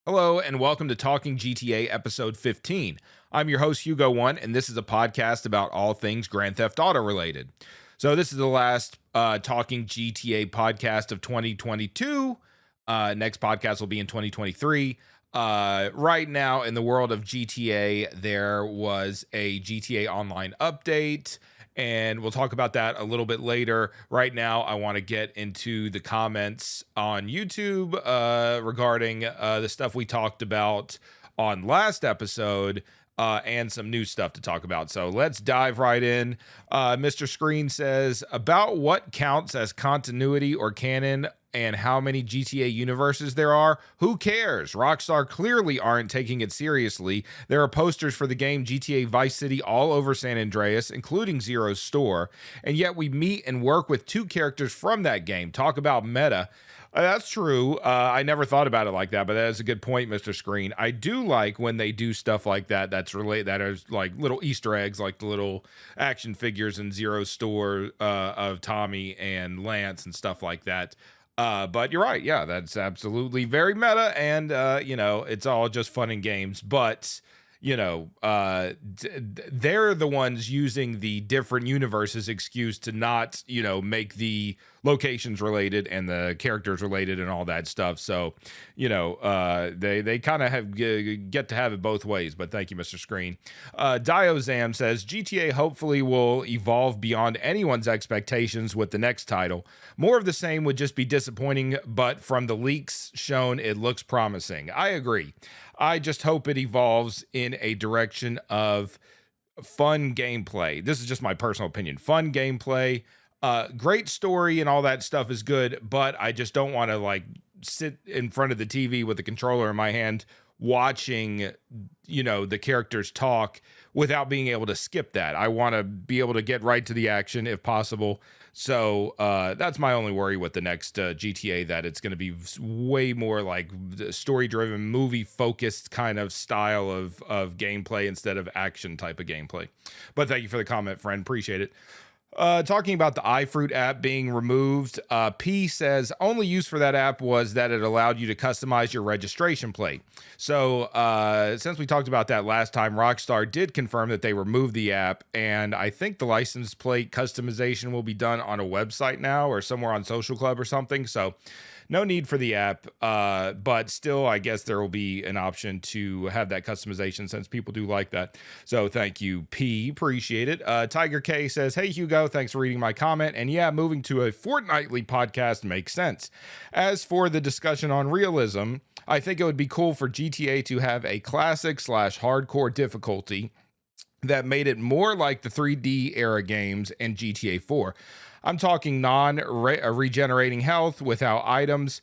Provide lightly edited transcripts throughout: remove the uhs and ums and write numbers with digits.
Hello, and welcome to Talking GTA episode 15. I'm your host, Hugo One, and this is a podcast about all things Grand Theft Auto related. So, this is the last Talking GTA podcast of 2022. Next podcast will be in 2023. Right now, in the world of GTA, there was a GTA Online update, and we'll talk about that a little bit later. Right now, I want to get into the comments on YouTube regarding the stuff we talked about on last episode. And some new stuff to talk about. So let's dive right in. Mr. Screen says, about what counts as continuity or canon and how many GTA universes there are, who cares? Rockstar clearly aren't taking it seriously. There are posters for the game GTA Vice City all over San Andreas, including Zero's store, and yet we meet and work with two characters from that game. Talk about meta. That's true. I never thought about it like that, but that is a good point, Mr. Screen. I do like when they do stuff like that. That is like little Easter eggs, like the little action figures in Zero's store of Tommy and Lance and stuff like that. But you're right. Yeah, that's absolutely very meta, and it's all just fun and games. But they're the ones using the different universes excuse to not, make the locations related and the characters related and all that stuff. So, they kind of have get to have it both ways. But thank you, Mr. Screen. Diozam says GTA hopefully will evolve beyond anyone's expectations with the next title. More of the same would just be disappointing, but from the leaks shown, it looks promising. I agree. I just hope it evolves in a direction of fun gameplay. This is just my personal opinion. Fun gameplay, great story and all that stuff is good, but I just don't want to sit in front of the TV with the controller in my hand watching, the characters talk without being able to skip that. I want to be able to get right to the action if possible. So that's my only worry with the next GTA, that it's going to be way more like story-driven, movie-focused kind of style of gameplay instead of action type of gameplay. But thank you for the comment, friend. Appreciate it. Talking about the iFruit app being removed, P says only use for that app was that it allowed you to customize your registration plate. So since we talked about that last time, Rockstar did confirm that they removed the app, and I think the license plate customization will be done on a website now or somewhere on Social Club or something. So no need for the app, but still, I guess there will be an option to have that customization since people do like that. So thank you, P. Appreciate it. Tiger K says, hey, Hugo, thanks for reading my comment. And yeah, moving to a fortnightly podcast makes sense. As for the discussion on realism, I think it would be cool for GTA to have a classic/hardcore difficulty that made it more like the 3D era games and GTA 4. I'm talking non-regenerating health without items,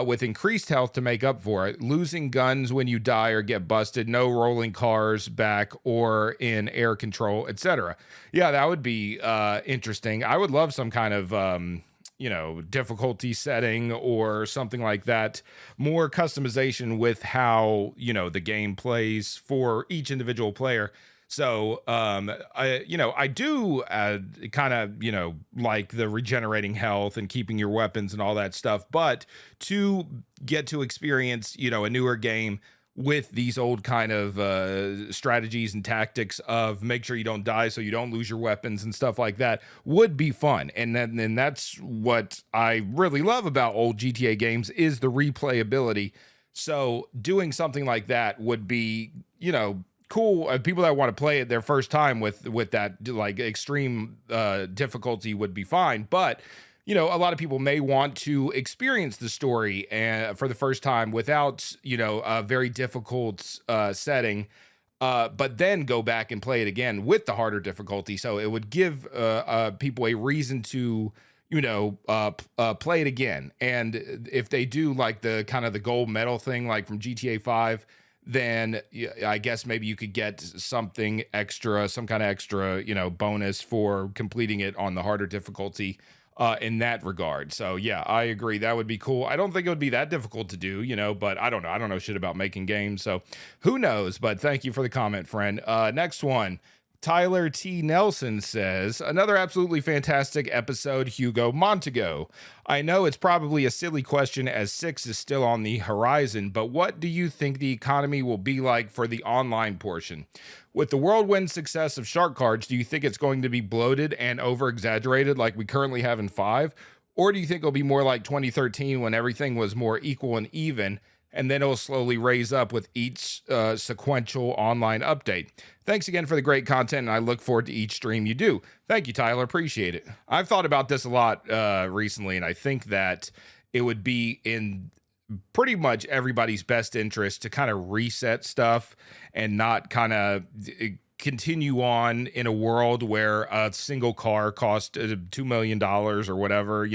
with increased health to make up for it. Losing guns when you die or get busted, no rolling cars back or in air control, etc. Yeah, that would be interesting. I would love some kind of difficulty setting or something like that. More customization with how, the game plays for each individual player. So, I do kind of, like the regenerating health and keeping your weapons and all that stuff. But to get to experience, a newer game with these old kind of strategies and tactics of make sure you don't die so you don't lose your weapons and stuff like that would be fun. And then that's what I really love about old GTA games is the replayability. So doing something like that would be, cool. People that want to play it their first time with that like extreme difficulty would be fine. But a lot of people may want to experience the story for the first time without a very difficult setting, but then go back and play it again with the harder difficulty. So it would give people a reason to play it again. And if they do like the kind of the gold medal thing like from GTA 5, then I guess maybe you could get something extra, some kind of extra, bonus for completing it on the harder difficulty in that regard. So yeah, I agree. That would be cool. I don't think it would be that difficult to do, but I don't know. I don't know shit about making games. So who knows? But thank you for the comment, friend. Next one. Tyler T. Nelson says, another absolutely fantastic episode, Hugo Montego. I know it's probably a silly question as 6 is still on the horizon, but what do you think the economy will be like for the online portion? With the whirlwind success of shark cards, do you think it's going to be bloated and over exaggerated like we currently have in 5? Or do you think it'll be more like 2013 when everything was more equal and even, and then it'll slowly raise up with each sequential online update? Thanks again for the great content, and I look forward to each stream you do. Thank you, Tyler. Appreciate it. I've thought about this a lot recently, and I think that it would be in pretty much everybody's best interest to kind of reset stuff and not kind of continue on in a world where a single car cost $2 million or whatever,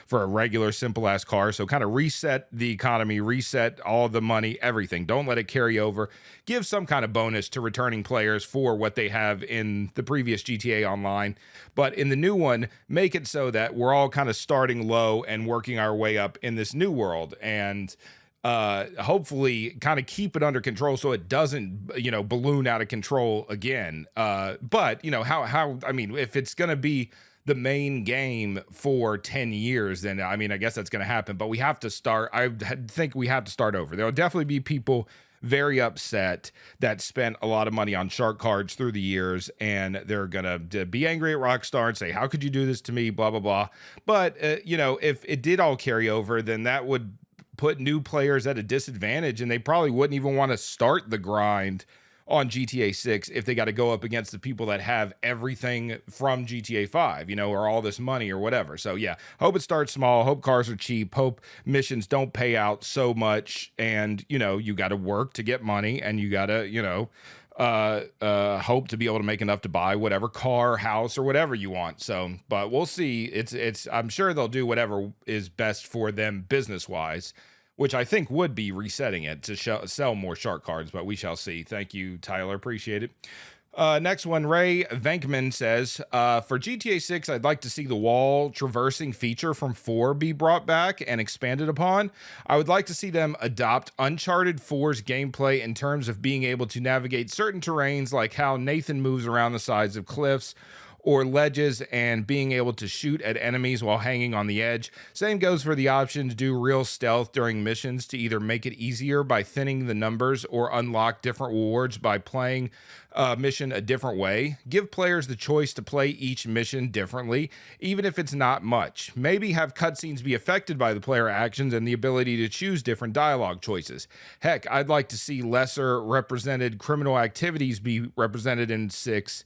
for a regular simple ass car. So kind of reset the economy, reset all the money, everything. Don't let it carry over. Give some kind of bonus to returning players for what they have in the previous GTA Online. But in the new one, make it so that we're all kind of starting low and working our way up in this new world. And hopefully kind of keep it under control so it doesn't, balloon out of control again. But if it's going to be the main game for 10 years, then I guess that's going to happen, but we have to start. I think we have to start over. There'll definitely be people very upset that spent a lot of money on shark cards through the years, and they're gonna be angry at Rockstar and say, how could you do this to me, blah blah blah. But if it did all carry over, then that would put new players at a disadvantage, and they probably wouldn't even want to start the grind on GTA 6 if they got to go up against the people that have everything from GTA 5, or all this money or whatever. So yeah, hope it starts small, hope cars are cheap, hope missions don't pay out so much, and you got to work to get money, and you got to hope to be able to make enough to buy whatever car, house, or whatever you want. So, but we'll see. It's I'm sure they'll do whatever is best for them business wise, which I think would be resetting it to sell more shark cards, but we shall see. Thank you, Tyler. Appreciate it. Next one, Ray Venkman says, for GTA 6, I'd like to see the wall traversing feature from 4 be brought back and expanded upon. I would like to see them adopt Uncharted 4's gameplay in terms of being able to navigate certain terrains, like how Nathan moves around the sides of cliffs or ledges and being able to shoot at enemies while hanging on the edge. Same goes for the option to do real stealth during missions to either make it easier by thinning the numbers or unlock different rewards by playing mission a different way. Give players the choice to play each mission differently, even if it's not much. Maybe have cutscenes be affected by the player actions and the ability to choose different dialogue choices. Heck, I'd like to see lesser represented criminal activities be represented in 6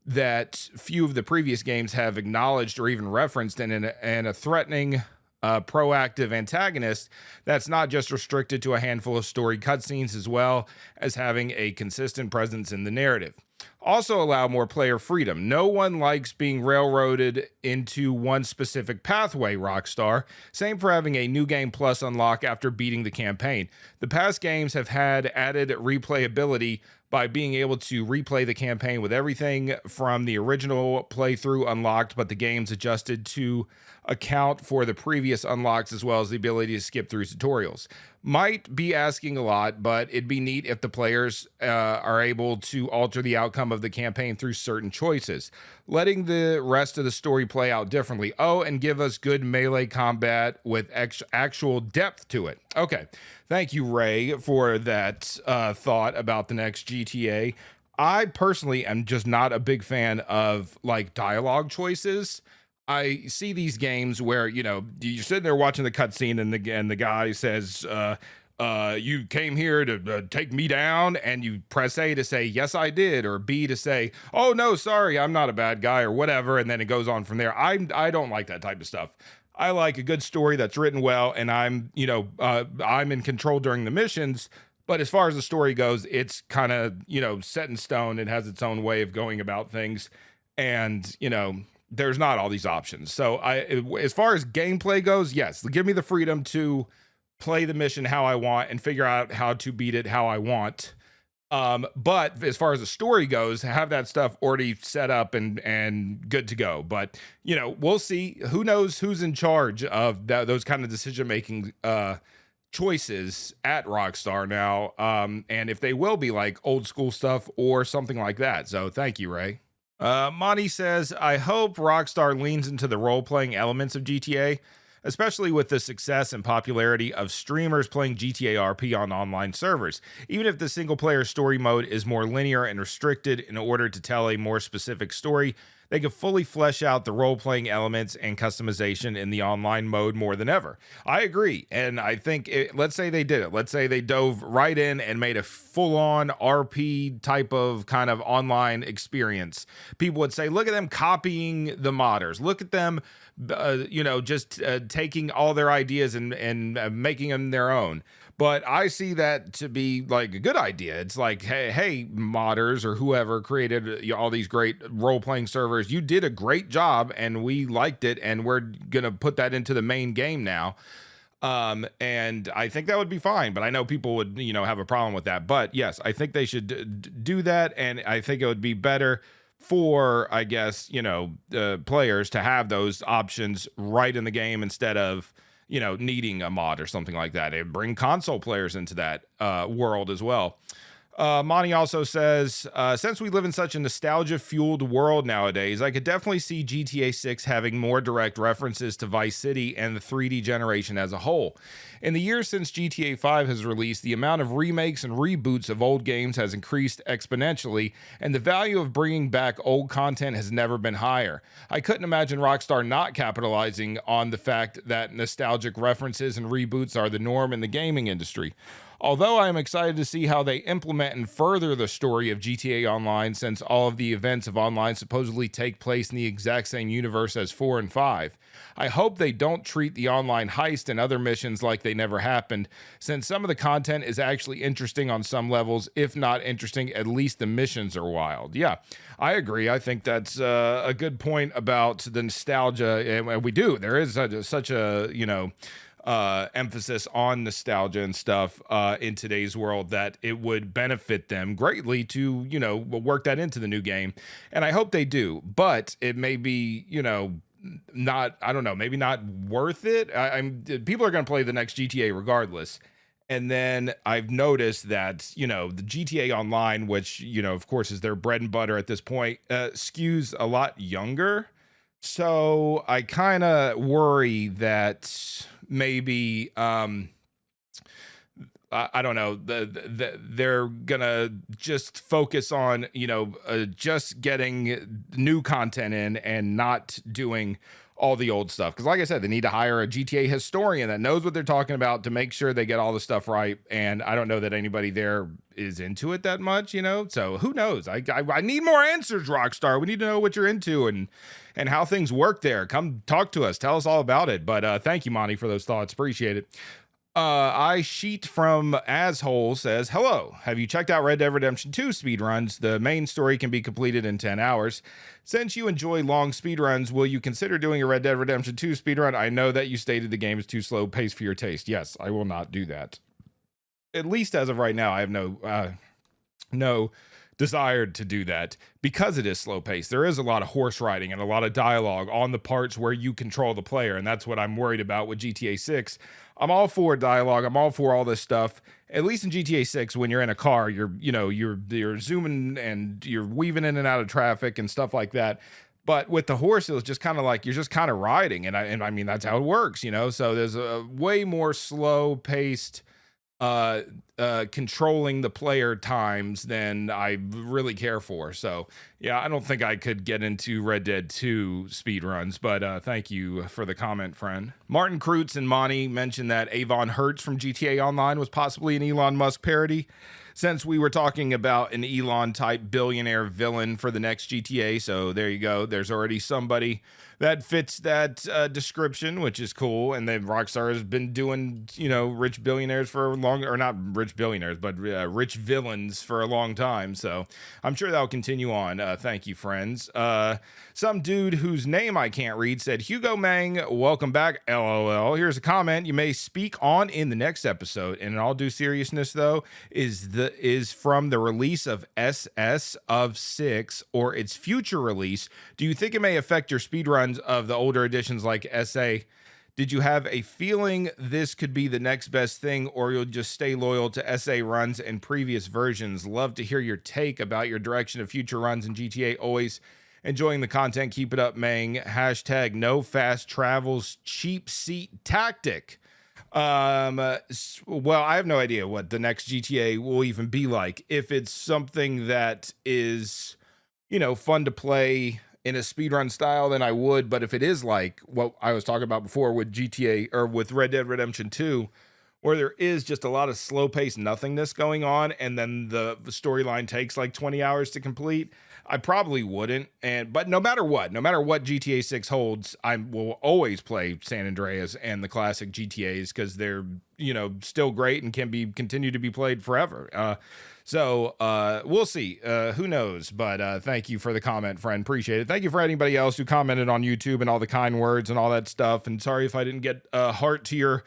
that few of the previous games have acknowledged or even referenced, and a threatening, proactive antagonist that's not just restricted to a handful of story cutscenes, as well as having a consistent presence in the narrative. Also allow more player freedom. No one likes being railroaded into one specific pathway, Rockstar. Same for having a new game plus unlock after beating the campaign. The past games have had added replayability by being able to replay the campaign with everything from the original playthrough unlocked, but the game's adjusted to account for the previous unlocks, as well as the ability to skip through tutorials. Might be asking a lot, but it'd be neat if the players are able to alter the outcome of the campaign through certain choices, letting the rest of the story play out differently. Oh, and give us good melee combat with actual depth to it. Okay, thank you, Ray, for that thought about the next GTA. I personally am just not a big fan of dialogue choices. I see these games where, you're sitting there watching the cutscene and the guy says, you came here to take me down, and you press A to say, yes, I did, or B to say, oh, no, sorry, I'm not a bad guy, or whatever, and then it goes on from there. I don't like that type of stuff. I like a good story that's written well, and I'm in control during the missions. But as far as the story goes, it's kind of, set in stone. It has its own way of going about things. And, there's not all these options. So as far as gameplay goes, yes, give me the freedom to play the mission how I want and figure out how to beat it how I want. But as far as the story goes, have that stuff already set up and good to go. But, we'll see. Who knows who's in charge of those kind of decision-making choices at Rockstar now, and if they will be like old school stuff or something like that. So thank you, Ray. Monty says, I hope Rockstar leans into the role playing elements of GTA, especially with the success and popularity of streamers playing GTA RP on online servers. Even if the single player story mode is more linear and restricted in order to tell a more specific story, they can fully flesh out the role playing elements and customization in the online mode more than ever. I agree. And I think, let's say they did it. Let's say they dove right in and made a full on RP type of kind of online experience. People would say, look at them copying the modders. Look at them, just taking all their ideas and making them their own. But I see that to be like a good idea. It's like, hey, modders or whoever created all these great role-playing servers, you did a great job and we liked it, and we're gonna put that into the main game now. And I think that would be fine, but I know people would, have a problem with that. But yes, I think they should do that, and I think it would be better for, I guess, players to have those options right in the game instead of needing a mod or something like that. It bring console players into that world as well. Monty also says, since we live in such a nostalgia-fueled world nowadays, I could definitely see GTA 6 having more direct references to Vice City and the 3D generation as a whole. In the years since GTA 5 has released, the amount of remakes and reboots of old games has increased exponentially, and the value of bringing back old content has never been higher. I couldn't imagine Rockstar not capitalizing on the fact that nostalgic references and reboots are the norm in the gaming industry. Although I am excited to see how they implement and further the story of GTA Online, since all of the events of Online supposedly take place in the exact same universe as 4 and 5. I hope they don't treat the online heist and other missions like they never happened, since some of the content is actually interesting on some levels. If not interesting, at least the missions are wild. Yeah, I agree. I think that's a good point about the nostalgia, and we do. There is such a emphasis on nostalgia and stuff in today's world that it would benefit them greatly to work that into the new game, and I hope they do. But it may be not, I don't know, maybe not worth it. People are going to play the next GTA regardless. And then I've noticed that, the GTA Online, which, of course is their bread and butter at this point, skews a lot younger. So I kind of worry that maybe, I don't know, they're gonna just focus on, just getting new content in and not doing all the old stuff. Because like I said, they need to hire a GTA historian that knows what they're talking about to make sure they get all the stuff right. And I don't know that anybody there is into it that much, so who knows? I need more answers, Rockstar. We need to know what you're into and how things work there. Come talk to us. Tell us all about it. But thank you, Monty, for those thoughts. Appreciate it. I Sheet from Asshole says, hello, have you checked out Red Dead Redemption 2 speedruns? The main story can be completed in 10 hours. Since you enjoy long speedruns, will you consider doing a Red Dead Redemption 2 speedrun? I know that you stated the game is too slow paced for your taste. Yes, I will not do that. At least as of right now, I have no desired to do that because it is slow paced. There is a lot of horse riding and a lot of dialogue on the parts where you control the player, and that's what I'm worried about with GTA 6. I'm all for dialogue. I'm all for all this stuff. At least in GTA 6, when you're in a car, you're zooming and you're weaving in and out of traffic and stuff like that. But with the horse, it was just kind of like you're just kind of riding, and I mean that's how it works, So there's a way more slow paced controlling the player times than I really care for. So yeah, I don't think I could get into Red Dead 2 speedruns, but thank you for the comment, friend. Martin Kreutz and Monty mentioned that Avon Hertz from GTA Online was possibly an Elon Musk parody. Since we were talking about an Elon type billionaire villain for the next GTA, so there you go. There's already somebody that fits that description, which is cool. And then Rockstar has been doing, rich billionaires for a long, or not rich billionaires, but rich villains for a long time. So I'm sure that'll continue on. Thank you, friends. Some dude whose name I can't read said, Hugo Mang, welcome back, LOL. Here's a comment you may speak on in the next episode. And in all due seriousness, though, is from the release of SS of 6 or its future release. Do you think it may affect your speedruns of the older editions like SA Did you have a feeling this could be the next best thing, or you'll just stay loyal to SA runs and previous versions? Love to hear your take about your direction of future runs in GTA. Always enjoying the content. Keep it up, Mang. Hashtag no fast travels, cheap seat tactic. Well, I have no idea what the next GTA will even be like. If it's something that is, fun to play in a speedrun style, then I would. But if it is like what I was talking about before with GTA or with Red Dead Redemption 2, where there is just a lot of slow paced nothingness going on, and then the storyline takes like 20 hours to complete, I probably wouldn't. But no matter what GTA 6 holds, I will always play San Andreas and the classic GTAs because they're, still great and can be continue to be played forever. So we'll see. Who knows? But thank you for the comment, friend. Appreciate it. Thank you for anybody else who commented on YouTube and all the kind words and all that stuff. And sorry if I didn't get a heart to your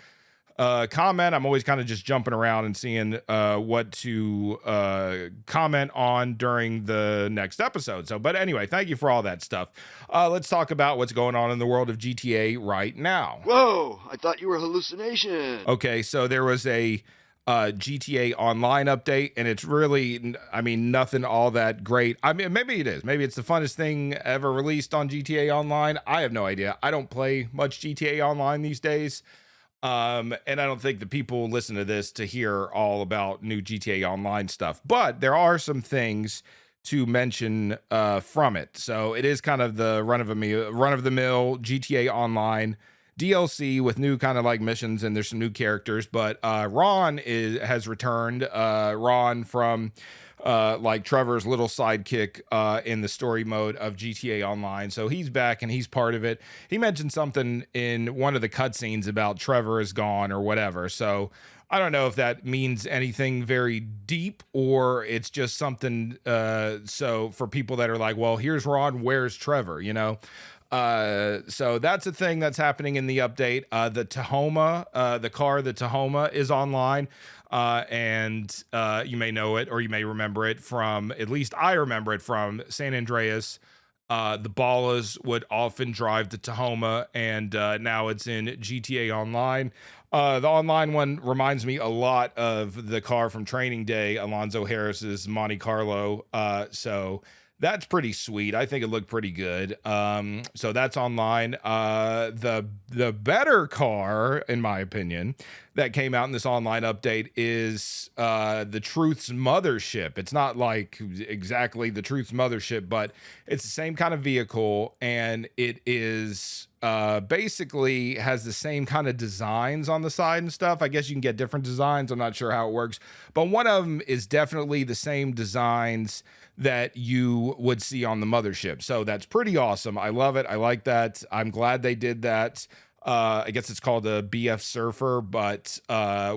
comment. I'm always kind of just jumping around and seeing what to comment on during the next episode. So, but anyway, thank you for all that stuff. Let's talk about what's going on in the world of GTA right now. Whoa, I thought you were hallucination. Okay, so there was a GTA Online update, and it's really, nothing all that great. I mean, maybe it is. Maybe it's the funnest thing ever released on GTA Online. I have no idea. I don't play much GTA Online these days. And I don't think the people listen to this to hear all about new GTA Online stuff, but there are some things to mention from it. So it is kind of the run of the mill GTA Online DLC with new kind of like missions, and there's some new characters, but Ron has returned. Ron from like Trevor's little sidekick in the story mode of GTA Online. So he's back and he's part of it. He mentioned something in one of the cutscenes about Trevor is gone or whatever. So I don't know if that means anything very deep or it's just something so for people that are like, well, here's Ron, where's Trevor, so that's a thing that's happening in the update. The Tahoma, the Tahoma is online. And you may know it, or you may remember it from, at least I remember it from San Andreas. The Ballas would often drive the Tahoma, and now it's in GTA Online. The online one reminds me a lot of the car from Training Day, Alonzo Harris's Monte Carlo. So that's pretty sweet. I think it looked pretty good. So that's online. The better car, in my opinion, that came out in this online update is the Truth's Mothership. It's not like exactly the Truth's Mothership, but it's the same kind of vehicle, and it is basically has the same kind of designs on the side and stuff. I guess you can get different designs. I'm not sure how it works, but one of them is definitely the same designs that you would see on the Mothership. So that's pretty awesome. I love it. I like that. I'm glad they did that. I guess it's called a BF Surfer, but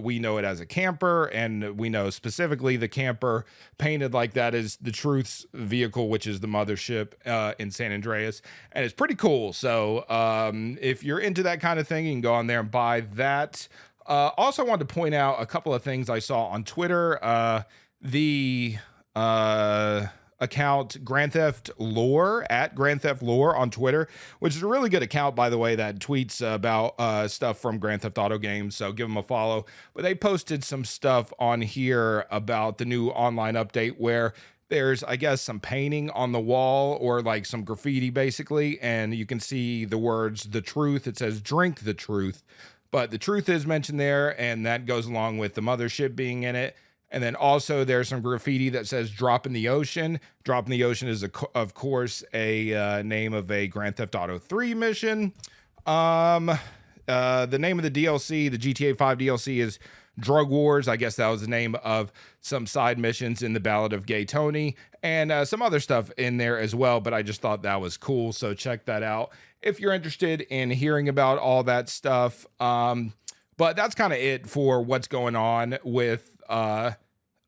we know it as a camper, and we know specifically the camper painted like that is the Truth's vehicle, which is the Mothership in San Andreas, and it's pretty cool. So if you're into that kind of thing, you can go on there and buy that. Also wanted to point out a couple of things I saw on Twitter. The account Grand Theft Lore at Grand Theft Lore on Twitter, which is a really good account, by the way, that tweets about stuff from Grand Theft Auto games. So give them a follow. But they posted some stuff on here about the new online update where there's, I guess, some painting on the wall or like some graffiti basically. And you can see the words, the truth. It says drink the truth, but the truth is mentioned there. And that goes along with the Mothership being in it. And then also there's some graffiti that says drop in the ocean. Drop in the ocean is, of course, a name of a Grand Theft Auto 3 mission. The name of the DLC, the GTA 5 DLC, is Drug Wars. I guess that was the name of some side missions in the Ballad of Gay Tony and some other stuff in there as well. But I just thought that was cool. So check that out if you're interested in hearing about all that stuff. But that's kind of it for what's going on with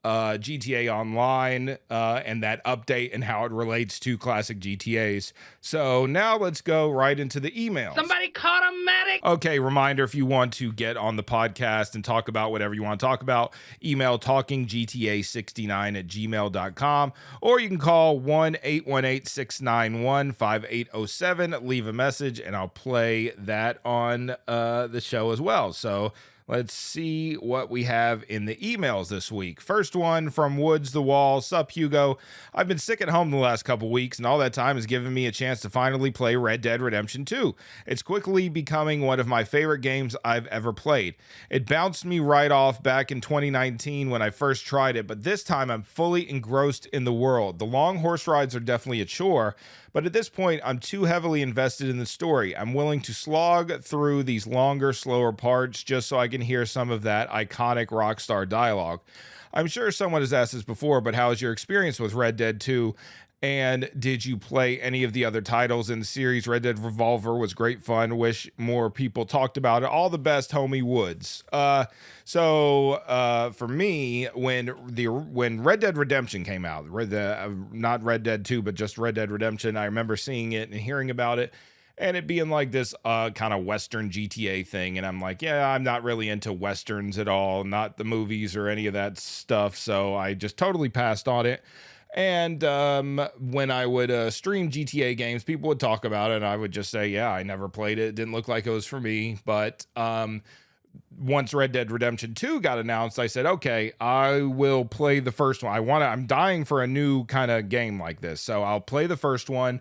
GTA Online and that update and how it relates to classic GTAs. So now let's go right into the emails. Somebody call a medic. Okay, reminder, if you want to get on the podcast and talk about whatever you want to talk about, email talkinggta69@gmail.com, or you can call 1-818-691-5807. Leave a message and I'll play that on the show as well. So let's see what we have in the emails this week. First one from Woods the Wall. Sup, Hugo? I've been sick at home the last couple weeks, and all that time has given me a chance to finally play Red Dead Redemption 2. It's quickly becoming one of my favorite games I've ever played. It bounced me right off back in 2019 when I first tried it, but this time I'm fully engrossed in the world. The long horse rides are definitely a chore, but at this point, I'm too heavily invested in the story. I'm willing to slog through these longer, slower parts just so I can hear some of that iconic Rockstar dialogue. I'm sure someone has asked this before, but how is your experience with Red Dead 2? And did you play any of the other titles in the series? Red Dead Revolver was great fun. Wish more people talked about it. All the best, homie Woods. For me, when Red Dead Redemption came out, not Red Dead 2, but just Red Dead Redemption, I remember seeing it and hearing about it, and it being like this kind of Western GTA thing. And I'm like, yeah, I'm not really into Westerns at all, not the movies or any of that stuff. So I just totally passed on it. And when I would stream GTA games, people would talk about it, and I would just say, yeah, I never played it. It didn't look like it was for me. But once Red Dead Redemption 2 got announced, I said, okay, I will play the first one. I'm dying for a new kind of game like this. So I'll play the first one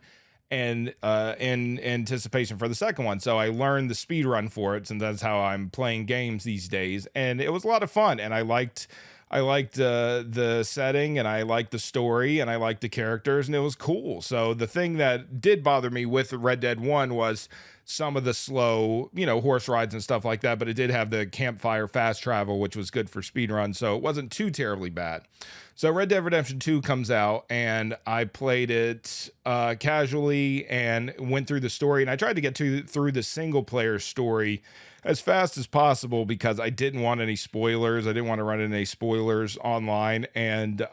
and in anticipation for the second one. So I learned the speed run for it, and that's how I'm playing games these days. And it was a lot of fun, and I liked the setting, and I liked the story, and I liked the characters, and it was cool. So the thing that did bother me with Red Dead 1 was some of the slow, horse rides and stuff like that, but it did have the campfire fast travel, which was good for speedrun, so it wasn't too terribly bad. So Red Dead Redemption 2 comes out, and I played it casually and went through the story, and I tried to get through the single player story as fast as possible because I didn't want any spoilers. I didn't want to run into any spoilers online. And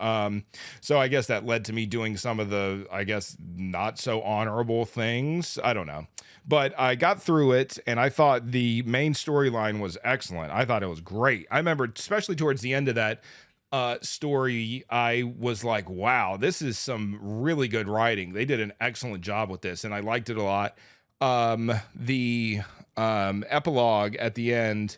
so I guess that led to me doing some of the, not so honorable things. I don't know. But I got through it, and I thought the main storyline was excellent. I thought it was great. I remember, especially towards the end of that story, I was like, wow, this is some really good writing. They did an excellent job with this, and I liked it a lot. The epilogue at the end,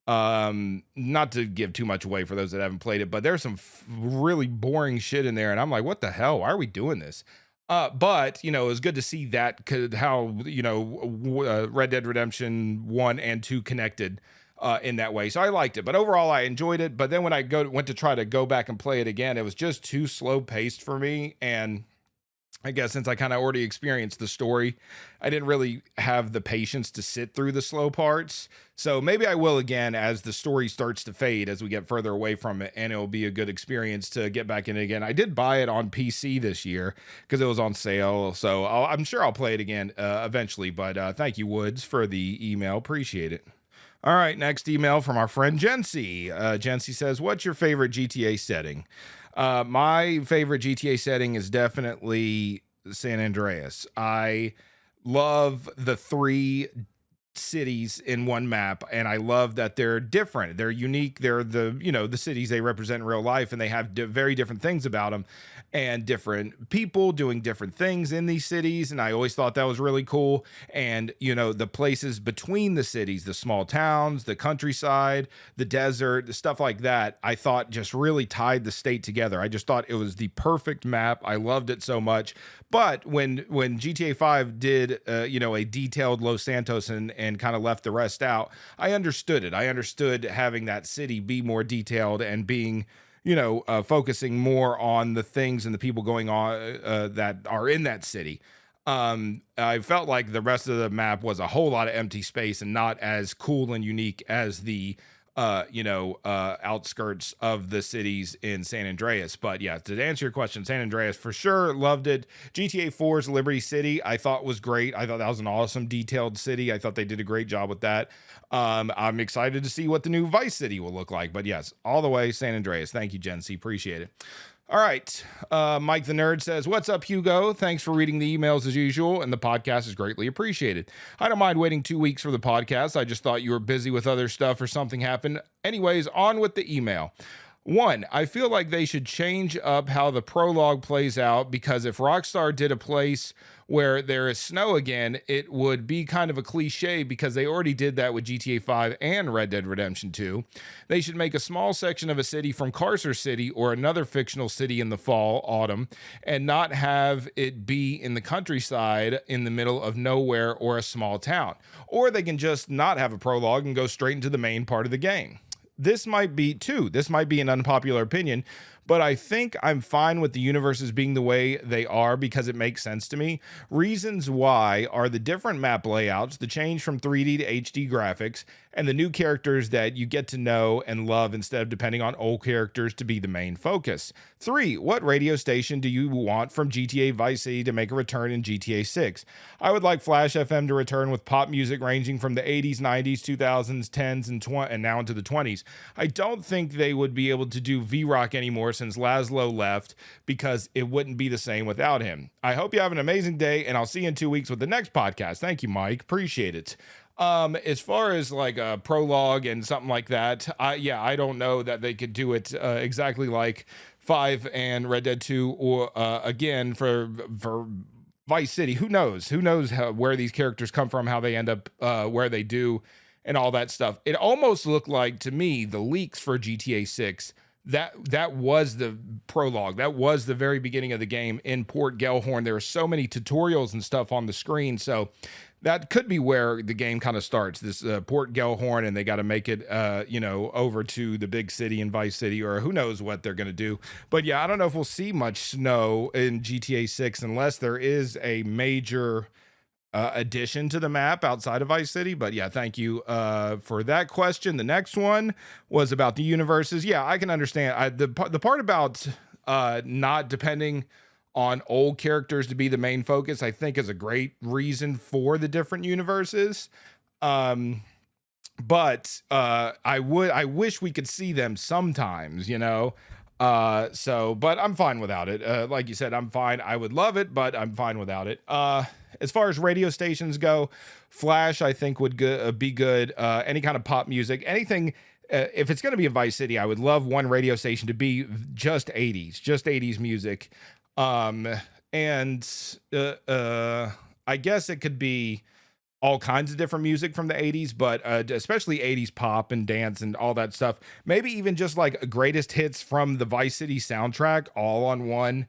not to give too much away for those that haven't played it, but there's some really boring shit in there, and I'm like, what the hell? Why are we doing this? But it was good to see that how Red Dead Redemption 1 and 2 connected in that way. So I liked it, but overall I enjoyed it. But then when I went to try to go back and play it again, it was just too slow paced for me. And I guess since I kind of already experienced the story, I didn't really have the patience to sit through the slow parts. So maybe I will again as the story starts to fade as we get further away from it, and it'll be a good experience to get back in it again. I did buy it on PC this year because it was on sale, so I'm sure I'll play it again eventually. But thank you, Woods, for the email. Appreciate it. All right, next email from our friend Jency. Jency says, what's your favorite GTA setting? My favorite GTA setting is definitely San Andreas. I love the 3 cities in one map, and I love that they're different. They're unique. They're the cities they represent in real life, and they have very different things about them and different people doing different things in these cities. And I always thought that was really cool. And, the places between the cities, the small towns, the countryside, the desert, the stuff like that, I thought just really tied the state together. I just thought it was the perfect map. I loved it so much. But when GTA 5 did, a detailed Los Santos and kind of left the rest out, I understood it. I understood having that city be more detailed and being, focusing more on the things and the people going on that are in that city. I felt like the rest of the map was a whole lot of empty space and not as cool and unique as the outskirts of the cities in San Andreas. But yeah, to answer your question, San Andreas for sure, loved it. GTA 4's Liberty City I thought was great. I thought that was an awesome detailed city. I thought they did a great job with that. I'm excited to see what the new Vice City will look like. But yes, all the way San Andreas. Thank you, Jen C. Appreciate it. All right. Mike the Nerd says, "What's up, Hugo? Thanks for reading the emails as usual, and the podcast is greatly appreciated. I don't mind waiting 2 weeks for the podcast. I just thought you were busy with other stuff or something happened. Anyways, on with the email. One, I feel like they should change up how the prologue plays out, because if Rockstar did a place where there is snow again, it would be kind of a cliche, because they already did that with GTA 5 and Red Dead Redemption 2. They should make a small section of a city from Carcer City or another fictional city in the fall, autumn, and not have it be in the countryside in the middle of nowhere or a small town. Or they can just not have a prologue and go straight into the main part of the game. This might be an unpopular opinion, but I think I'm fine with the universes being the way they are because it makes sense to me. Reasons why are the different map layouts, the change from 3D to HD graphics, and the new characters that you get to know and love instead of depending on old characters to be the main focus. 3, what radio station do you want from GTA Vice City to make a return in GTA 6? I would like Flash FM to return with pop music ranging from the 80s, 90s, 2000s, 10s, and now into the 20s. I don't think they would be able to do V-Rock anymore since Laszlo left, because it wouldn't be the same without him. I hope you have an amazing day, and I'll see you in 2 weeks with the next podcast. Thank you, Mike. Appreciate it. As far as like a prologue and something like that, I don't know that they could do it exactly like 5 and Red Dead 2, or again for Vice City. Who knows? Where these characters come from, how they end up where they do, and all that stuff. It almost looked like to me the leaks for GTA 6. That was the prologue. That was the very beginning of the game in Port Gellhorn. There are so many tutorials and stuff on the screen, so that could be where the game kind of starts. This Port Gellhorn, and they got to make it, over to the big city in Vice City, or who knows what they're going to do. But yeah, I don't know if we'll see much snow in GTA 6 unless there is a major addition to the map outside of Vice City. But yeah, thank you for that question. The next one was about the universes. Yeah, I can understand. The part about not depending on old characters to be the main focus, I think is a great reason for the different universes. But I wish we could see them sometimes, but I'm fine without it. Like you said, I'm fine. I would love it, but I'm fine without it. As far as radio stations go, Flash, I think would be good. Any kind of pop music, anything. If it's going to be a Vice City, I would love one radio station to be just 80s music. I guess it could be all kinds of different music from the 80s, but especially 80s pop and dance and all that stuff. Maybe even just like greatest hits from the Vice City soundtrack all on one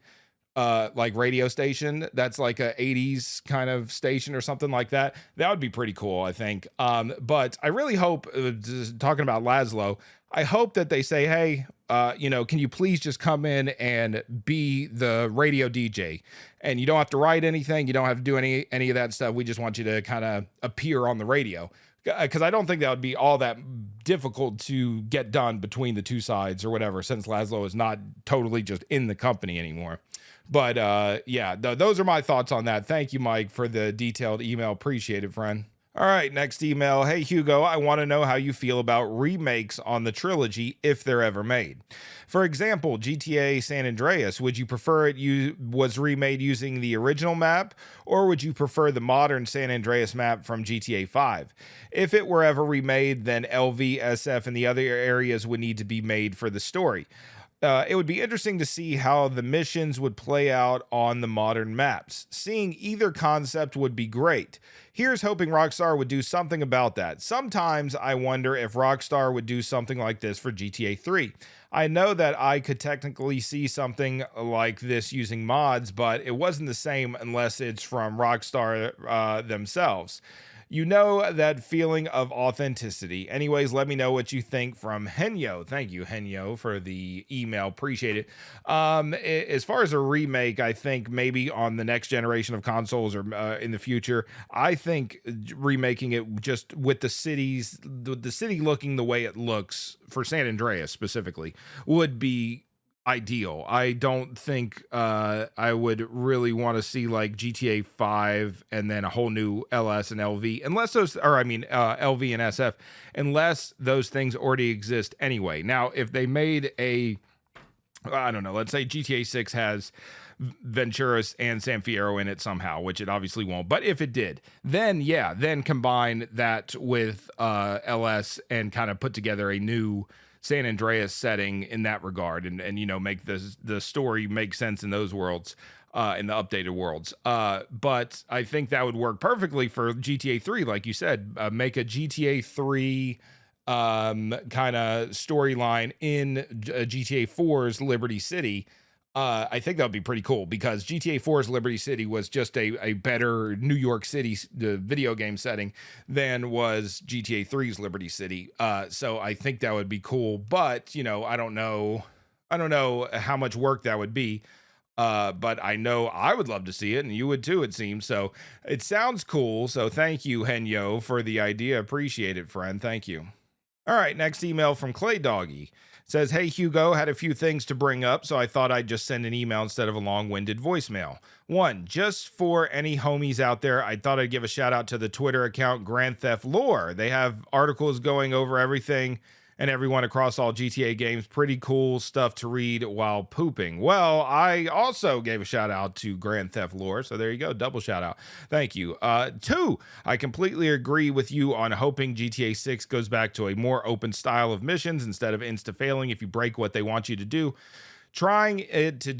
like radio station that's like a 80s kind of station or something like that. That would be pretty cool, I think. But I really hope, talking about Laszlo, I hope that they say, hey, can you please just come in and be the radio DJ? And you don't have to write anything. You don't have to do any of that stuff. We just want you to kind of appear on the radio. Because I don't think that would be all that difficult to get done between the two sides or whatever, since Laszlo is not totally just in the company anymore. But those are my thoughts on that. Thank you, Mike, for the detailed email. Appreciate it, friend. All right, next email. Hey, Hugo, I want to know how you feel about remakes on the trilogy if they're ever made. For example, GTA San Andreas, would you prefer it was remade using the original map, or would you prefer the modern San Andreas map from GTA 5? If it were ever remade, then LV, SF, and the other areas would need to be made for the story. It would be interesting to see how the missions would play out on the modern maps. Seeing either concept would be great. Here's hoping Rockstar would do something about that. Sometimes I wonder if Rockstar would do something like this for GTA 3. I know that I could technically see something like this using mods, but it wasn't the same unless it's from Rockstar themselves. You know that feeling of authenticity. Anyways, let me know what you think from Henyo. Thank you, Henyo, for the email. Appreciate it. As far as a remake, I think maybe on the next generation of consoles or in the future, I think remaking it just with the city looking the way it looks for San Andreas specifically would be ideal. I don't think I would really want to see like GTA 5 and then a whole new LS and LV, unless LV and SF, unless those things already exist anyway. Now, if they made a I don't know, let's say GTA 6 has Venturas and San Fierro in it somehow, which it obviously won't. But if it did, then yeah, then combine that with LS and kind of put together a new San Andreas setting in that regard, and make the story make sense in those worlds. In the updated worlds, but I think that would work perfectly for GTA 3, like you said. Make a GTA 3 kind of storyline in GTA 4's Liberty City. I think that would be pretty cool because GTA 4's Liberty City was just a better New York City video game setting than was GTA 3's Liberty City. So I think that would be cool, but I don't know how much work that would be. But I know I would love to see it, and you would too, it seems. So it sounds cool. So thank you, Henyo, for the idea. Appreciate it, friend. Thank you. All right, next email from Clay Doggy. Says, hey, Hugo, had a few things to bring up, so I thought I'd just send an email instead of a long-winded voicemail. One, just for any homies out there, I thought I'd give a shout out to the Twitter account Grand Theft Lore. They have articles going over everything and everyone across all GTA games. Pretty cool stuff to read while pooping. Well, I also gave a shout out to Grand Theft Lore, so there you go, double shout out. Thank you. Two, I completely agree with you on hoping GTA 6 goes back to a more open style of missions instead of insta-failing if you break what they want you to do. Trying to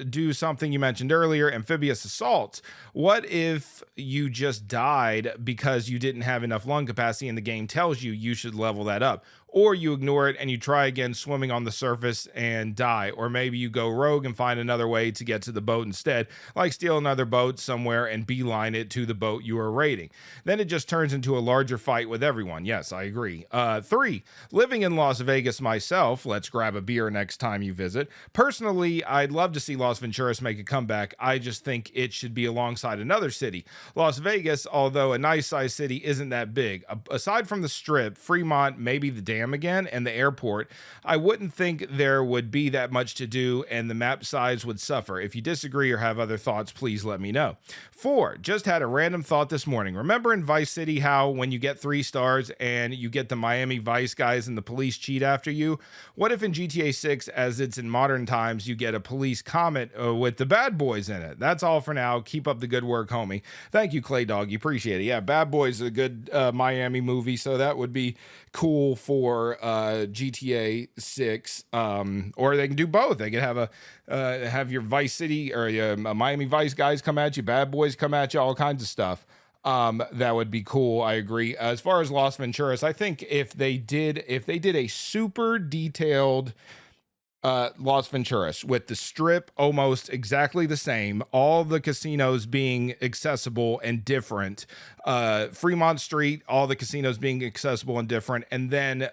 do something you mentioned earlier, amphibious assault. What if you just died because you didn't have enough lung capacity and the game tells you should level that up? Or you ignore it and you try again swimming on the surface and die. Or maybe you go rogue and find another way to get to the boat instead, like steal another boat somewhere and beeline it to the boat you are raiding. Then it just turns into a larger fight with everyone. Yes, I agree. Three, living in Las Vegas myself, let's grab a beer next time you visit. Personally, I'd love to see Las Venturas make a comeback. I just think it should be alongside another city. Las Vegas, although a nice sized city, isn't that big. Aside from the Strip, Fremont, maybe the dam again, and the airport, I wouldn't think there would be that much to do and the map size would suffer. If you disagree or have other thoughts, please let me know. Four, just had a random thought this morning. Remember in Vice City how when you get 3 stars and you get the Miami Vice guys and the police cheat after you? What if in GTA 6, as it's in modern times, you get a police comment with the bad boys in it? That's all for now. Keep up the good work, homie. Thank you, Clay Dog. You appreciate it. Yeah, Bad Boys is a good Miami movie, so that would be cool for GTA 6. Or they can do both. They could have your Vice City or your Miami Vice guys come at you, Bad Boys come at you, all kinds of stuff. That would be cool. I agree. As far as Las Venturas, I think if they did a super detailed Las Venturas with the Strip almost exactly the same, all the casinos being accessible and different, Fremont Street, all the casinos being accessible and different, and then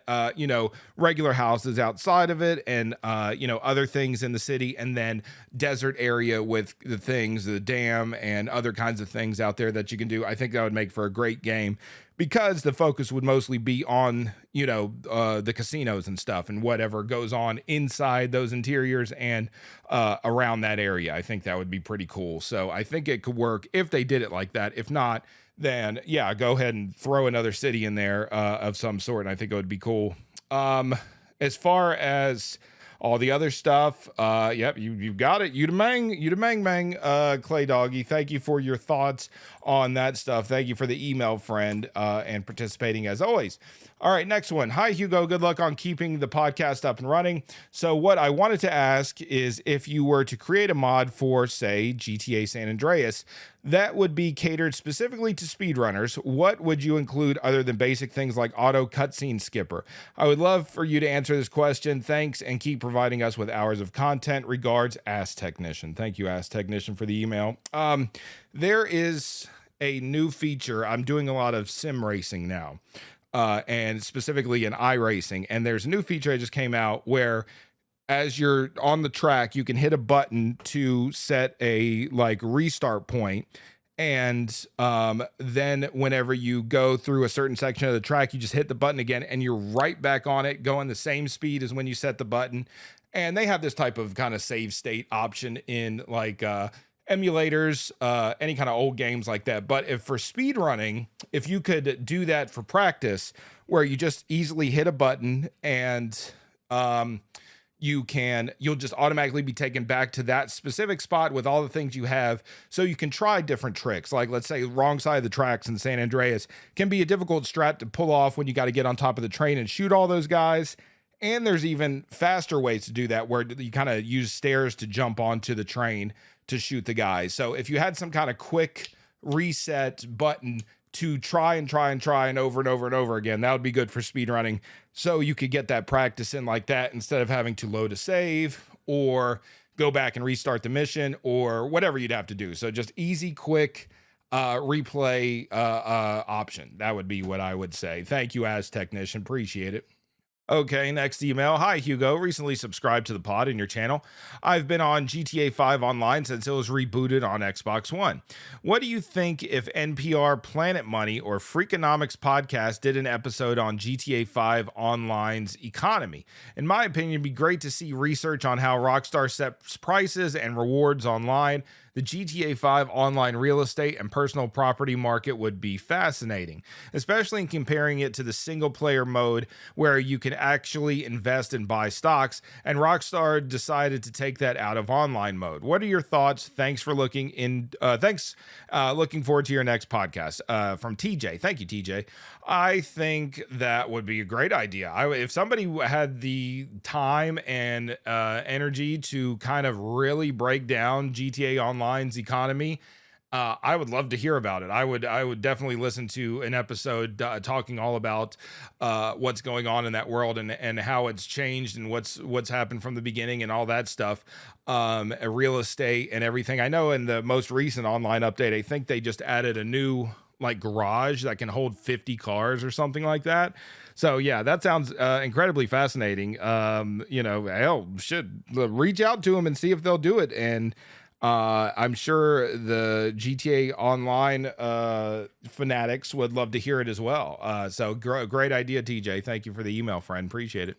regular houses outside of it, and other things in the city, and then desert area with the dam and other kinds of things out there that you can do. I think that would make for a great game, because the focus would mostly be on, the casinos and stuff and whatever goes on inside those interiors and around that area. I think that would be pretty cool. So I think it could work if they did it like that. If not, then yeah, go ahead and throw another city in there of some sort. And I think it would be cool. As far as all the other stuff, yep, you got it. You da mang, Clay Doggy. Thank you for your thoughts on that stuff. Thank you for the email, friend, and participating as always. All right, next one. Hi, Hugo. Good luck on keeping the podcast up and running. So what I wanted to ask is if you were to create a mod for, say, GTA San Andreas, that would be catered specifically to speedrunners, what would you include other than basic things like auto cutscene skipper? I would love for you to answer this question. Thanks, and keep providing us with hours of content. Regards, Ass Technician. Thank you, Ass Technician, for the email. There is a new feature. I'm doing a lot of sim racing now, and specifically in iRacing, and there's a new feature that just came out where as you're on the track, you can hit a button to set a restart point. And then whenever you go through a certain section of the track, you just hit the button again and you're right back on it, going the same speed as when you set the button. And they have this type of kind of save state option in emulators, any kind of old games like that. But if for speed running, if you could do that for practice, where you just easily hit a button and you'll just automatically be taken back to that specific spot with all the things you have, so you can try different tricks. Like, let's say wrong side of the tracks in San Andreas can be a difficult strat to pull off when you got to get on top of the train and shoot all those guys. And there's even faster ways to do that, where you kind of use stairs to jump onto the train to shoot the guys. So if you had some kind of quick reset button to try and over and over and over again, that would be good for speedrunning. So you could get that practice in like that, instead of having to load a save or go back and restart the mission or whatever you'd have to do. So just easy, quick replay option. That would be what I would say. Thank you, as technician. Appreciate it. Okay, next email. Hi, Hugo. Recently subscribed to the pod in your channel. I've been on GTA 5 Online since it was rebooted on Xbox One. What do you think if NPR Planet Money or Freakonomics Podcast did an episode on GTA 5 Online's economy? In my opinion, it'd be great to see research on how Rockstar sets prices and rewards online. The GTA 5 online real estate and personal property market would be fascinating, especially in comparing it to the single player mode where you can actually invest and buy stocks, and Rockstar decided to take that out of online mode. What are your thoughts? Thanks for looking forward to your next podcast. From TJ. Thank you, TJ. I think that would be a great idea. If somebody had the time and energy to kind of really break down GTA Online's economy, I would love to hear about it. I would definitely listen to an episode talking all about what's going on in that world, and how it's changed, and what's happened from the beginning and all that stuff. Real estate and everything. I know in the most recent online update, I think they just added a new like garage that can hold 50 cars or something like that. So yeah, that sounds incredibly fascinating. Hell, should reach out to them and see if they'll do it. And I'm sure the GTA Online fanatics would love to hear it as well. So great idea, TJ. Thank you for the email, friend. Appreciate it.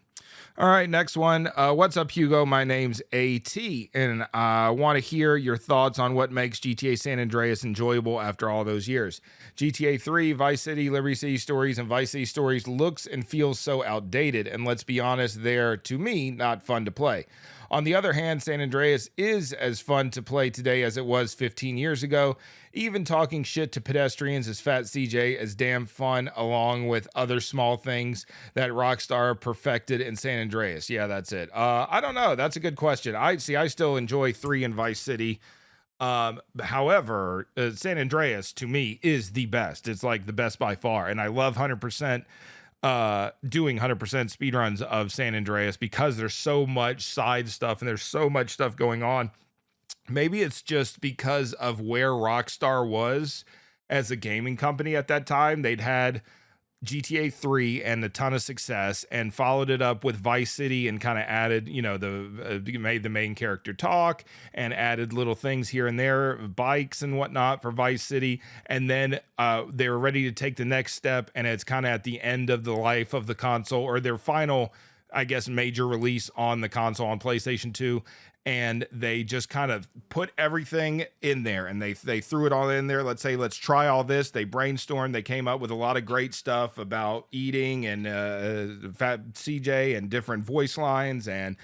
All right, next one. What's up, Hugo? My name's AT, and I want to hear your thoughts on what makes GTA San Andreas enjoyable after all those years. GTA 3, Vice City, Liberty City Stories, and Vice City Stories looks and feels so outdated, and let's be honest, they're, to me, not fun to play. On the other hand, San Andreas is as fun to play today as it was 15 years ago. Even talking shit to pedestrians as Fat CJ is damn fun, along with other small things that Rockstar perfected in San Andreas. Yeah, that's it. I don't know. That's a good question. I still enjoy 3 in Vice City. However, San Andreas to me is the best. It's like the best by far. And I love 100% doing 100% speedruns of San Andreas because there's so much side stuff and there's so much stuff going on. Maybe it's just because of where Rockstar was as a gaming company at that time. They'd had GTA 3 and a ton of success, and followed it up with Vice City, and kind of added, made the main character talk and added little things here and there, bikes and whatnot for Vice City. And then they were ready to take the next step, and it's kind of at the end of the life of the console, or their final, I guess, major release on the console on PlayStation 2. And they just kind of put everything in there, and they threw it all in there. Let's try all this. They brainstormed. They came up with a lot of great stuff about eating and Fat CJ and different voice lines and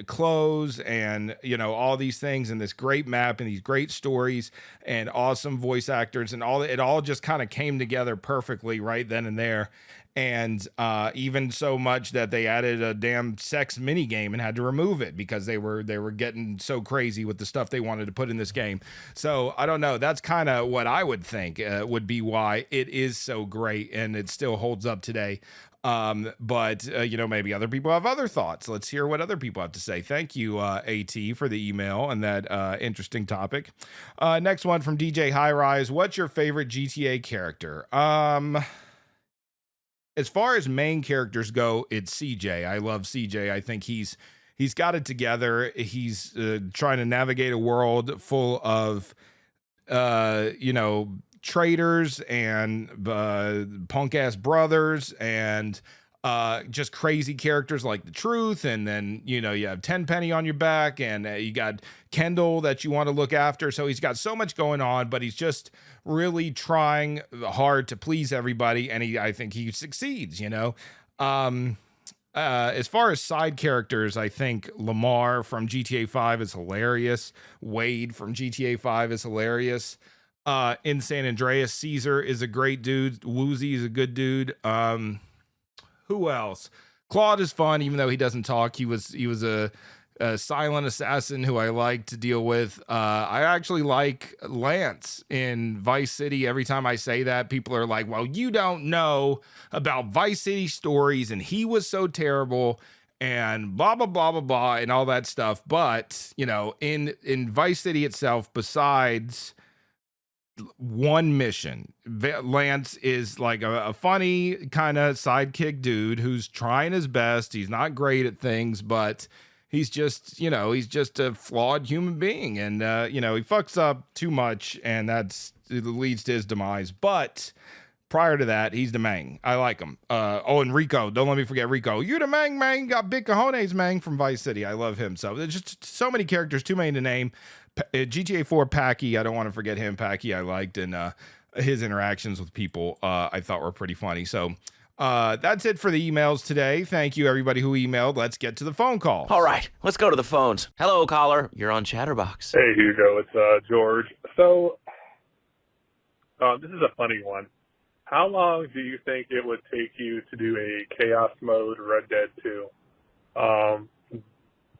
clothes and, all these things, and this great map and these great stories and awesome voice actors and all. It all just kind of came together perfectly right then and there. And even so much that they added a damn sex mini game and had to remove it because they were getting so crazy with the stuff they wanted to put in this game. So I don't know. That's kind of what I would think would be why it is so great and it still holds up today. But maybe other people have other thoughts. Let's hear what other people have to say. Thank you, AT, for the email and that interesting topic. Next one from DJ High Rise. What's your favorite GTA character? As far as main characters go, it's CJ. I love CJ. I think he's got it together. He's trying to navigate a world full of, traitors and punk ass brothers and just crazy characters like the Truth. And then, you have Tenpenny on your back, and you got Kendall that you want to look after. So he's got so much going on, but he's just really trying hard to please everybody. And I think he succeeds, As far as side characters, I think Lamar from GTA 5 is hilarious. Wade from GTA 5 is hilarious. In San Andreas, Caesar is a great dude. Woozy is a good dude. Who else? Claude is fun, even though he doesn't talk. He was a silent assassin who I like to deal with. I actually like Lance in Vice City. Every time I say that, people are like, "Well, you don't know about Vice City stories, and he was so terrible." And blah blah blah blah blah and all that stuff. But in Vice City itself, besides one mission. Lance is like a funny kind of sidekick dude who's trying his best. He's not great at things, but he's just a flawed human being. And, he fucks up too much, and it leads to his demise. But prior to that, he's the Mang. I like him. And Rico. Don't let me forget Rico. You're the Mang. Got big cojones, Mang from Vice City. I love him. So there's just so many characters, too many to name. GTA 4 Packy, I don't want to forget him. Packy I liked, and his interactions with people I thought were pretty funny. So that's it for the emails today. Thank you everybody who emailed. Let's get to the phone call. All right, let's go to the phones. Hello, caller. You're on Chatterbox. Hey, Hugo. It's George. So this is a funny one. How long do you think it would take you to do a Chaos Mode Red Dead 2?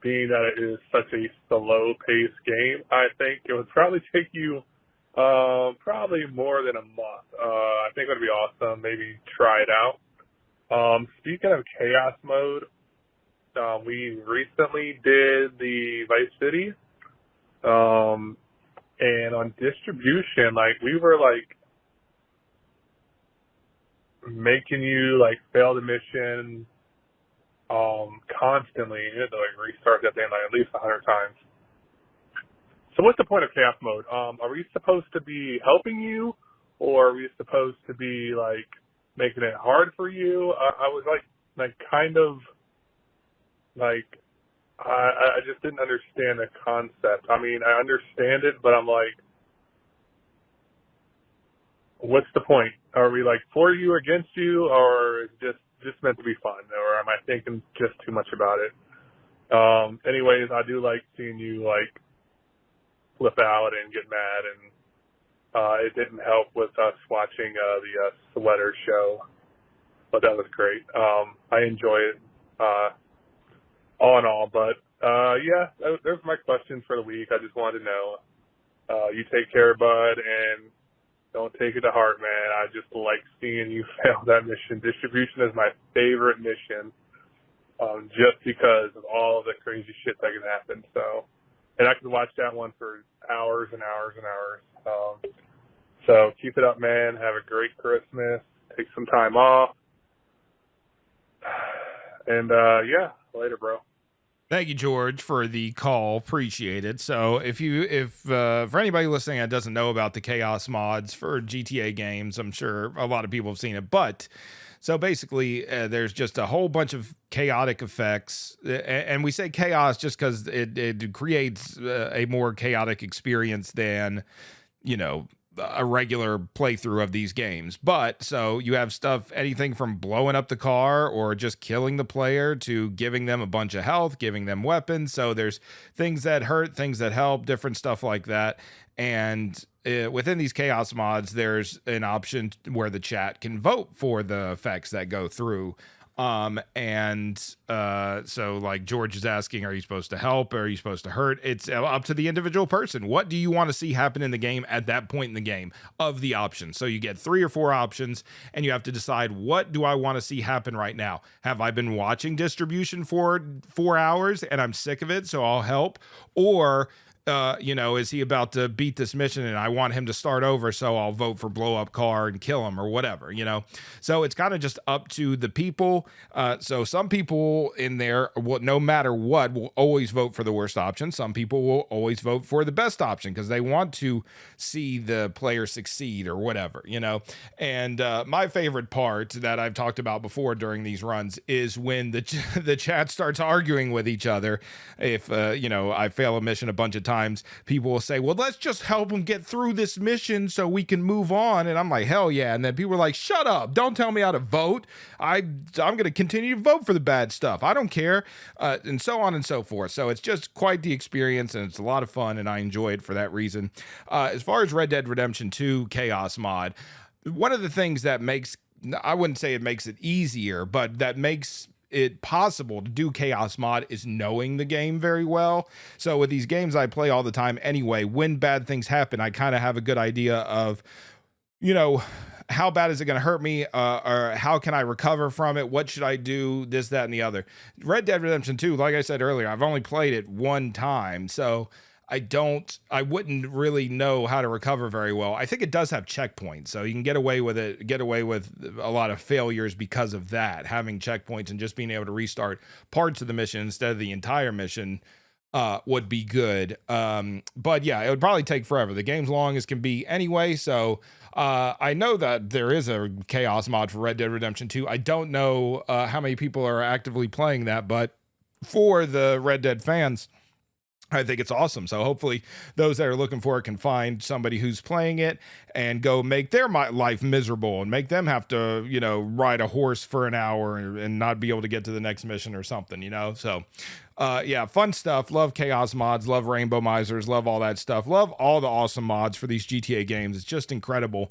Being that it is such a slow-paced game, I think it would probably take you probably more than a month. I think it would be awesome. Maybe try it out. Speaking of Chaos Mode, we recently did the Vice City, and on distribution, we were making you fail the mission constantly. You had to restart that thing at least 100 times. So what's the point of Chaos Mode? Are we supposed to be helping you, or are we supposed to be making it hard for you? I was I just didn't understand the concept. I mean, I understand it, but I'm what's the point? Are we for you or against you, or just meant to be fun, or am I thinking just too much about it? Anyways, I do like seeing you flip out and get mad, and it didn't help with us watching the sweater show, but that was great. I enjoy it all in all, but yeah, there's my question for the week. I just wanted to know. You take care, bud, and don't take it to heart, man. I just like seeing you fail that mission. Distribution is my favorite mission, just because of all the crazy shit that can happen. So, and I could watch that one for hours and hours and hours. So keep it up, man. Have a great Christmas. Take some time off. And yeah, later, bro. Thank you, George, for the call. Appreciate it. So if for anybody listening that doesn't know about the chaos mods for GTA games, I'm sure a lot of people have seen it, but so basically there's just a whole bunch of chaotic effects, and we say chaos just because it creates a more chaotic experience than, a regular playthrough of these games. But so you have stuff, anything from blowing up the car or just killing the player to giving them a bunch of health, giving them weapons. So there's things that hurt, things that help, different stuff like that. And within these chaos mods, there's an option where the chat can vote for the effects that go through. So George is asking, are you supposed to help? Or are you supposed to hurt? It's up to the individual person. What do you want to see happen in the game at that point in the game of the options? So you get 3 or 4 options and you have to decide, what do I want to see happen right now? Have I been watching distribution for 4 hours and I'm sick of it, so I'll help? Or is he about to beat this mission and I want him to start over, so I'll vote for blow up car and kill him or whatever, So it's kind of just up to the people. So some people in there, no matter what, will always vote for the worst option. Some people will always vote for the best option because they want to see the player succeed or whatever, And my favorite part that I've talked about before during these runs is when the chat starts arguing with each other. If, I fail a mission a bunch of times, times people will say, well, let's just help them get through this mission so we can move on. And I'm like, hell yeah. And then people are like, shut up. Don't tell me how to vote. I'm going to continue to vote for the bad stuff. I don't care. And so on and so forth. So it's just quite the experience, and it's a lot of fun, and I enjoy it for that reason. As far as Red Dead Redemption 2 Chaos mod, one of the things that makes, I wouldn't say it makes it easier, but that makes it possible to do chaos mod is knowing the game very well. So with these games I play all the time anyway, when bad things happen, I kind of have a good idea of, you know, how bad is it going to hurt me, or how can I recover from it? What should I do? This, that, and the other. Red Dead Redemption 2, like I said earlier, I've only played it one time, so I wouldn't really know how to recover very well. I think it does have checkpoints, so you can get away with a lot of failures because of that, having checkpoints and just being able to restart parts of the mission instead of the entire mission would be good. But yeah, it would probably take forever. The game's long as can be anyway, so I know that there is a chaos mod for Red Dead Redemption 2. I don't know how many people are actively playing that, but for the Red Dead fans, I think it's awesome. So hopefully those that are looking for it can find somebody who's playing it and go make their life miserable and make them have to, you know, ride a horse for an hour and not be able to get to the next mission or something, you know? So, yeah, fun stuff. Love chaos mods, love rainbow misers, love all that stuff. Love all the awesome mods for these GTA games. It's just incredible.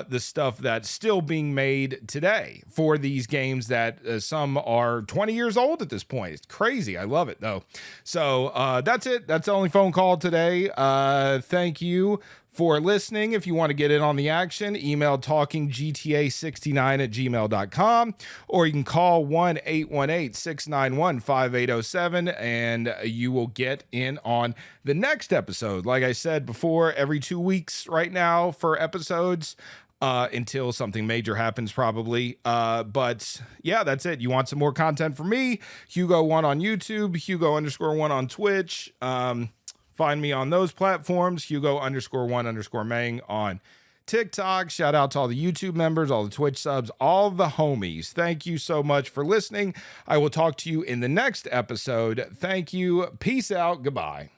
The stuff that's still being made today for these games that some are 20 years old at this point. It's crazy. I love it though. So that's it. That's the only phone call today. Thank you for listening. If you want to get in on the action, email talkinggta69@gmail.com, or you can call 1-818-691-5807 and you will get in on the next episode. Like I said before, every 2 weeks right now for episodes, until something major happens probably. But yeah, that's it. You want some more content from me? Hugo1 on YouTube, Hugo_1 on Twitch. Find me on those platforms, Hugo_1_Mang on TikTok. Shout out to all the YouTube members, all the Twitch subs, all the homies. Thank you so much for listening. I will talk to you in the next episode. Thank you. Peace out. Goodbye.